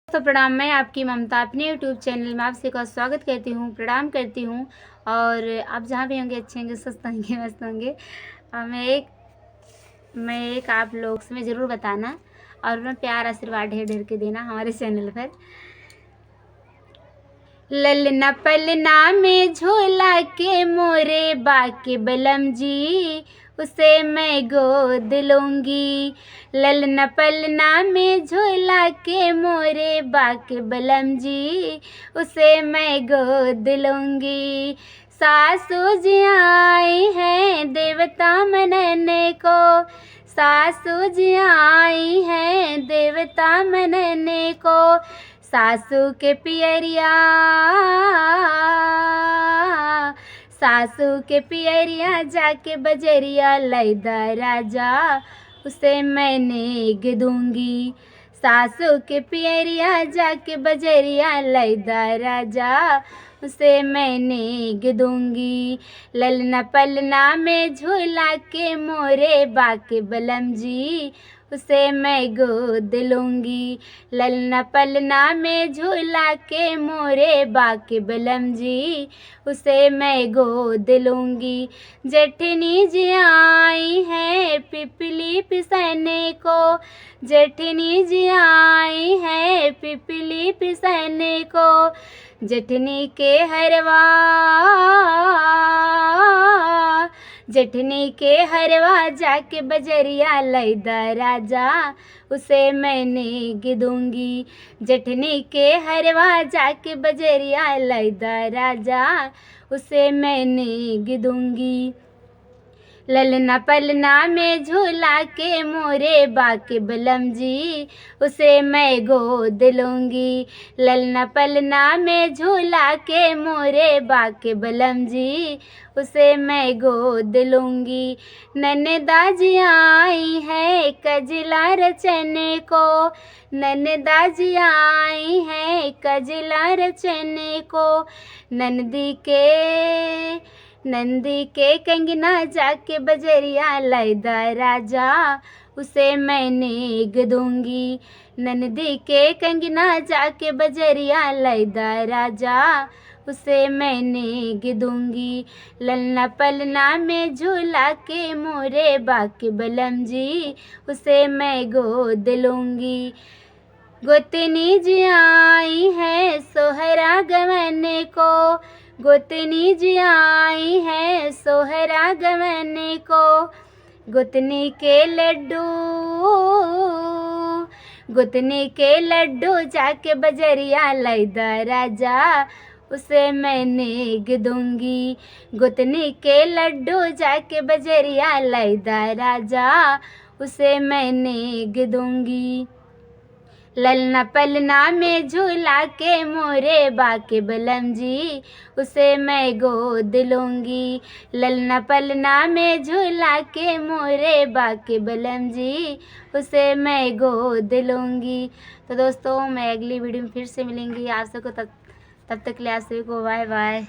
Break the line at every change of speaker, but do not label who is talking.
तो प्रणाम, मैं आपकी ममता अपने यूट्यूब चैनल में आप सभी का स्वागत करती हूँ, प्रणाम करती हूँ। और आप जहाँ भी होंगे अच्छे होंगे, स्वस्थ होंगे, मस्त होंगे। और मैं एक आप लोग से ज़रूर बताना और उन्हें प्यार आशीर्वाद ढेर ढेर के देना हमारे चैनल पर। ललना पलना में झोला के मोरे बाके बलम जी, उसे मैं गोद लूँगी। ललना पलना में झोला के मोरे बाके बलम जी, उसे मैं गोद लूँगी। सासू जी आई हैं देवता मनने को, सासू जी आई हैं देवता मनने को। सासू के पियरिया, सासू के पियरिया जाके बजरिया लैदा राजा, उसे मैं नेग दूंगी। सासू के पियरिया जाके बजरिया लैदा राजा, उसे मैं नेग दूंगी। ललना पलना में झूला के मोरे बाके बलम जी, उसे मैं गोद लूँगी। ललना पलना में झूला के मोरे बाके बलम जी, उसे मैं गोद लूँगी। जेठनी जी आई हैं पिपली पिसने को, जेठनी जी आई हैं पिपली पिसने को। जेठनी के हरवा, जेठनी के हरवा जाके बजरिया लैदा राजा, उसे मैं नेग दूंगी। जेठनी के हरवा जाके बजरिया लैदा राजा, उसे मैं नेग दूंगी। ललना पलना में झूला के मोरे बाके बलम जी, उसे मैं गोद लूँगी। ललना पलना में झूला के मोरे बाके बलम जी, उसे मैं गोद लूँगी। ननदा जी आई है कजला रचने को, ननदा जी आई है कजला रचने को। नंदी के कंगना जाके बजरिया लैदा राजा, उसे मैं नेग दूंगी। नंदी के कंगना जाके बजरिया लैदा राजा, उसे मैं नेग दूंगी। ललना पलना में झूला के मोरे बाके बलम जी, उसे मैं गोद लूँगी। गोतनी जी आई हैं सोहरा गवने को, गोतनी जी आई हैं सोहरा गवने को। गोतनी के लड्डू, गोतनी के लड्डू जाके बजरिया लैदा राजा, उसे मैं नेग दूंगी। गोतनी के लड्डू जाके बजरिया लैदा राजा, उसे मैं नेग दूंगी। ललना पलना में झूला के मोरे बाके बलम जी, उसे मैं गोद लूँगी। ललना पलना में झूला के मोरे बाके बलम जी, उसे मैं गोद लूँगी। तो दोस्तों, मैं अगली वीडियो में फिर से मिलेंगी आप सबको, तब तक के लिए आप सभी को बाय बाय।